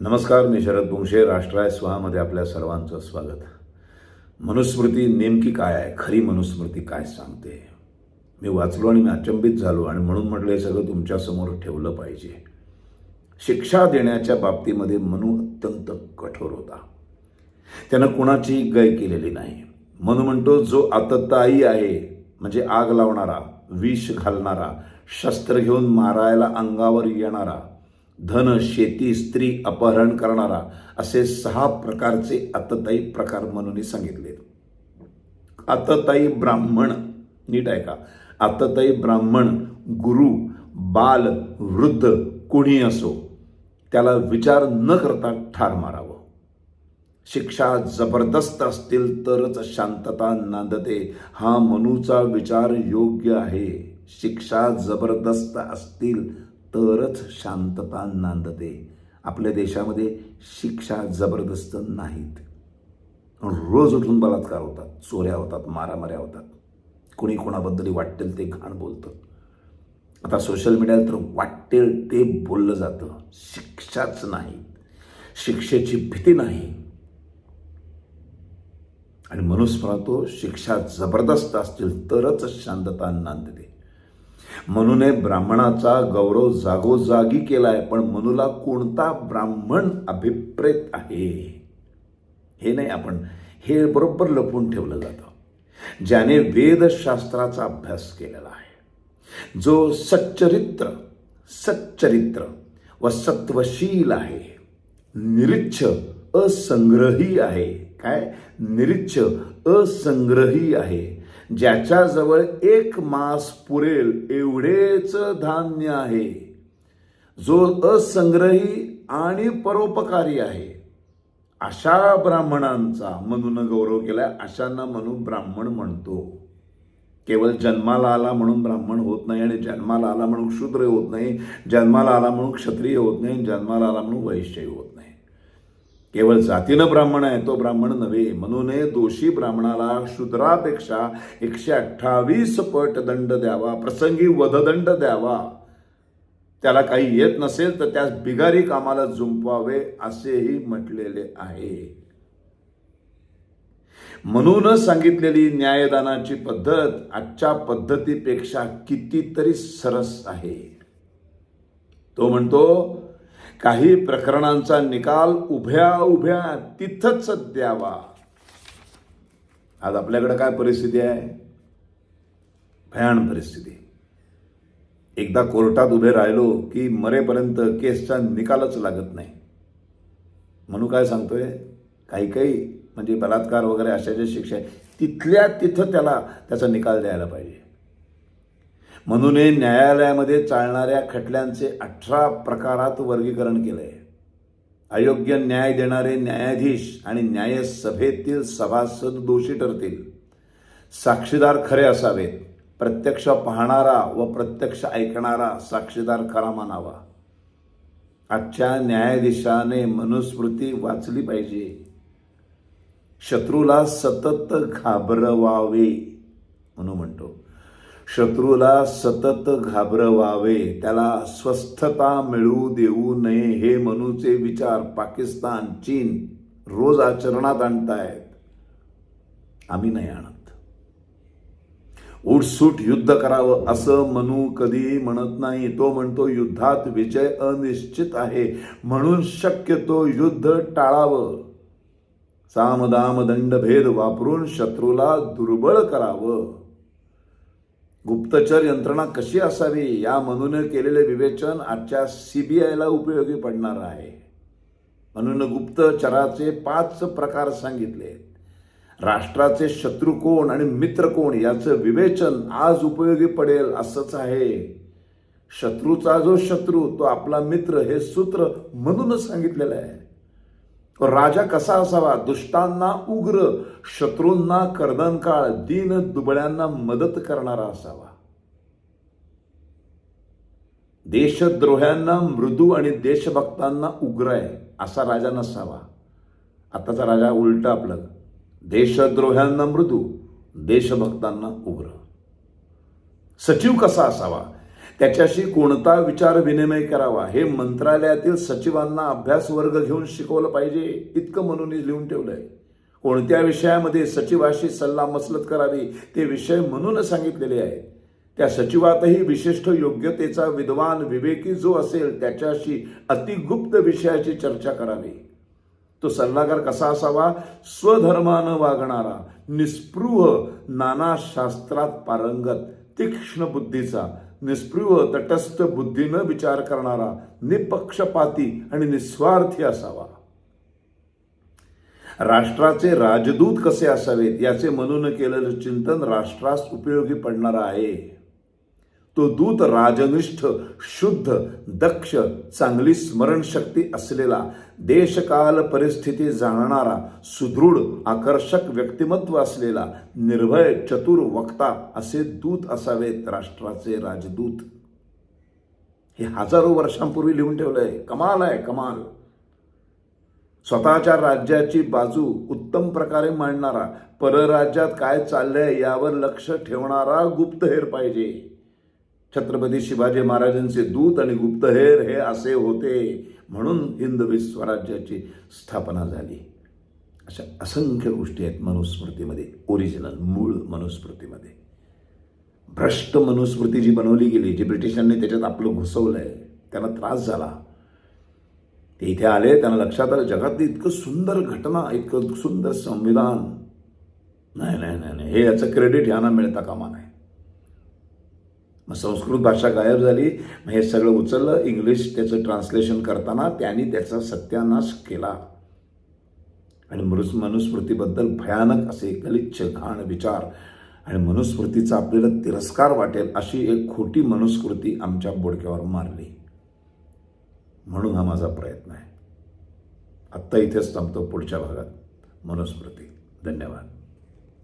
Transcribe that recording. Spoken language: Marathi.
नमस्कार, मी शरद बुंशे. राष्ट्राय स्वामध्ये आपल्या सर्वांचं स्वागत. मनुस्मृती नेमकी काय आहे, खरी मनुस्मृती काय सांगते, मी वाचलो आणि मी अचंबित झालो आणि म्हणून म्हटलं हे सगळं तुमच्यासमोर ठेवलं पाहिजे. शिक्षा देण्याच्या बाबतीमध्ये मनू अत्यंत कठोर होता. त्यानं कुणाची गय केलेली नाही. मनू म्हणतो जो आततायी आहे, म्हणजे आग लावणारा, विष घालणारा, शस्त्र घेऊन मारायला अंगावर येणारा, धन, शेती, स्त्री अपहरण करणारा, असे 6 प्रकारचे आततायी प्रकार मनूने सांगितले. आततायी ब्राह्मण, नीट आहे का, आततायी ब्राह्मण, गुरु, बाल, वृद्ध कोणी असो, त्याला विचार न करता ठार मारावं. शिक्षा जबरदस्त असतील तरच शांतता नांदते. हा मनूचा विचार योग्य आहे. शिक्षा जबरदस्त असतील तरच शांतता नांदते. आपल्या देशामध्ये शिक्षा जबरदस्त नाहीत. रोज उठून बलात्कार होतात, चोऱ्या होतात, मारामाऱ्या होतात. कुणी कोणाबद्दल वाटेल ते घाण बोलतं. आता सोशल मीडियाला तर वाटेल ते बोललं जातं. शिक्षाच नाही, शिक्षेची भीती नाही. आणि मनुस्मृतो शिक्षा जबरदस्त असतील तरच शांतता नांदते. मनूने ब्राह्मणाचा गौरव जागोजागी केलाय, पण मनूला कोणता ब्राह्मण अभिप्रेत आहे हे नाही, आपण हे बरोबर लपवून ठेवलं जातं. ज्याने वेदशास्त्राचा अभ्यास केलेला आहे, जो सच्चरित्र व सत्वशील आहे, निरीच्छ असंग्रही आहे. काय, निरीच्छ असंग्रही आहे. ज्याच्याजवळ 1 मास पुरेल एवढेच धान्य आहे, जो असंग्रही आणि परोपकारी आहे, अशा ब्राह्मणांचा मनूनं गौरव केलाय. अशांना मनू ब्राह्मण म्हणतो. केवळ जन्माला आला म्हणून ब्राह्मण होत नाही, आणि जन्माला आला म्हणून शूद्र होत नाही, जन्माला आला म्हणून क्षत्रिय होत नाही, जन्माला आला म्हणून वैश्य होत नाही. केवळ जातीनं ब्राह्मण आहे तो ब्राह्मण नव्हे. मनूने दोषी ब्राह्मणाला शूद्रापेक्षा 128 पट दंड द्यावा, प्रसंगी वधदंड द्यावा. त्याला काही येत नसेल तर त्यास बिगारी कामाला जुंपवावे असेही म्हटलेले आहे. मनूनं सांगितलेली न्यायदानाची पद्धत आजच्या पद्धतीपेक्षा कितीतरी सरस आहे. तो म्हणतो काही प्रकरणांचा निकाल उभ्या उभ्या तिथंच द्यावा. आज आपल्याकडे काय परिस्थिती आहे, भयान परिस्थिती. एकदा कोर्टात उभे राहिलो की मरेपर्यंत केसचा निकालच लागत नाही. म्हणून काय सांगतोय, काही म्हणजे बलात्कार वगैरे अशा ज्या शिक्षा आहे तिथल्या तिथं त्याचा निकाल द्यायला पाहिजे. मनूने न्यायालयामध्ये चालणाऱ्या खटल्यांचे 18 प्रकारात वर्गीकरण केलंय. अयोग्य न्याय देणारे न्यायाधीश आणि न्यायसभेतील सभासद दोषी ठरतील. साक्षीदार खरे असावेत. प्रत्यक्ष पाहणारा व प्रत्यक्ष ऐकणारा साक्षीदार खरा मानावा. आजच्या न्यायाधीशाने मनुस्मृती वाचली पाहिजे. शत्रूला सतत घाबरवावे म्हणून म्हणतो. शत्रूला सतत घाबरवावे, त्याला स्वस्थता मिळू देऊ नये, हे मनूचे विचार पाकिस्तान, चीन रोज आचरणात आणतायत. आम्ही नाही आणत. उठसूट युद्ध करावं असं मनू कधी म्हणत नाही. तो म्हणतो युद्धात विजय अनिश्चित आहे, म्हणून शक्यतो युद्ध टाळावं. सामदाम दंडभेद वापरून शत्रूला दुर्बळ करावं. गुप्तचर यंत्रणा कशी असावी या मनूने केलेले विवेचन आजच्या CBIला उपयोगी पडणार आहे. म्हणून गुप्तचराचे 5 प्रकार सांगितले. राष्ट्राचे शत्रू कोण आणि मित्र कोण याचं विवेचन आज उपयोगी पडेल असंच आहे. शत्रूचा जो शत्रू तो आपला मित्र हे सूत्र मनून सांगितलेलं आहे. राजा कसा असावा, दुष्टांना उग्र, शत्रूंना कर्दनकाळ, दीन दुबळ्यांना मदत करणारा असावा. देशद्रोह्यांना मृदू आणि देशभक्तांना उग्र आहे असा राजा नसावा. आताचा राजा उलट आपलं, देशद्रोह्यांना मृदू, देशभक्तांना उग्र. सचिव कसा असावा, त्याच्याशी कोणता विचार विनिमय करावा हे मंत्रालयातील सचिवांना अभ्यास वर्ग घेऊन शिकवलं पाहिजे, इतकं मनूने लिहून ठेवलंय. कोणत्या विषयामध्ये सचिवाशी सल्ला मसलत करावी ते विषय म्हणून सांगितलेले आहेत. त्या सचिवातही विशिष्ट योग्यतेचा विद्वान विवेकी जो असेल त्याच्याशी अतिगुप्त विषयाची चर्चा करावी. तो सल्लागार कसा असावा? स्वधर्मानं वागणारा, निस्पृह, नाना शास्त्रात पारंगत, तीक्ष्ण बुद्धीचा, निस्पृह तटस्थ बुद्धीनं विचार करणारा, निपक्षपाती आणि निस्वार्थी असावा. राष्ट्राचे राजदूत कसे असावेत याचे मनून केलेलं चिंतन राष्ट्रास उपयोगी पडणार आहे. तो दूत राजनिष्ठ, शुद्ध, दक्ष, चांगली स्मरणशक्ती असलेला, देशकाल परिस्थिती जाणणारा, सुदृढ, आकर्षक व्यक्तिमत्व असलेला, निर्भय, चतुर वक्ता असे दूत असावेत राष्ट्राचे राजदूत. हे हजारो वर्षांपूर्वी लिहून ठेवलंय. कमाल आहे, कमाल. स्वतःच्या राज्याची बाजू उत्तम प्रकारे मांडणारा, परराज्यात काय चाललंय यावर लक्ष ठेवणारा गुप्तहेर पाहिजे. छत्रपती शिवाजी महाराजांचे दूत आणि गुप्तहेर हे असे होते, म्हणून हिंदवी स्वराज्याची स्थापना झाली. अशा असंख्य गोष्टी आहेत मनुस्मृतीमध्ये, ओरिजिनल मूळ मनुस्मृतीमध्ये. भ्रष्ट मनुस्मृती जी बनवली गेली, जी ब्रिटिशांनी त्याच्यात आपलं घुसवलंय, त्यांना त्रास झाला. ते इथे आले, त्यांना लक्षात आलं जगातली इतकं सुंदर घटना, इतकं सुंदर संविधान, नाही नाही नाही नाही, हे याचं क्रेडिट ह्यांना मिळता कामा नाही. मग संस्कृत भाषा गायब झाली. मग हे सगळं उचललं, इंग्लिश त्याचं ट्रान्सलेशन करताना त्यांनी त्याचा सत्यानाश केला. आणि मनुस्मृतीबद्दल भयानक असे गलिच्छ घाण विचार आणि मनुस्मृतीचा आपल्याला तिरस्कार वाटेल अशी एक खोटी मनुस्मृती आमच्या बोडक्यावर मारली. म्हणून हा माझा प्रयत्न आहे. आत्ता इथेच थांबतो. पुढच्या भागात मनुस्मृती. धन्यवाद.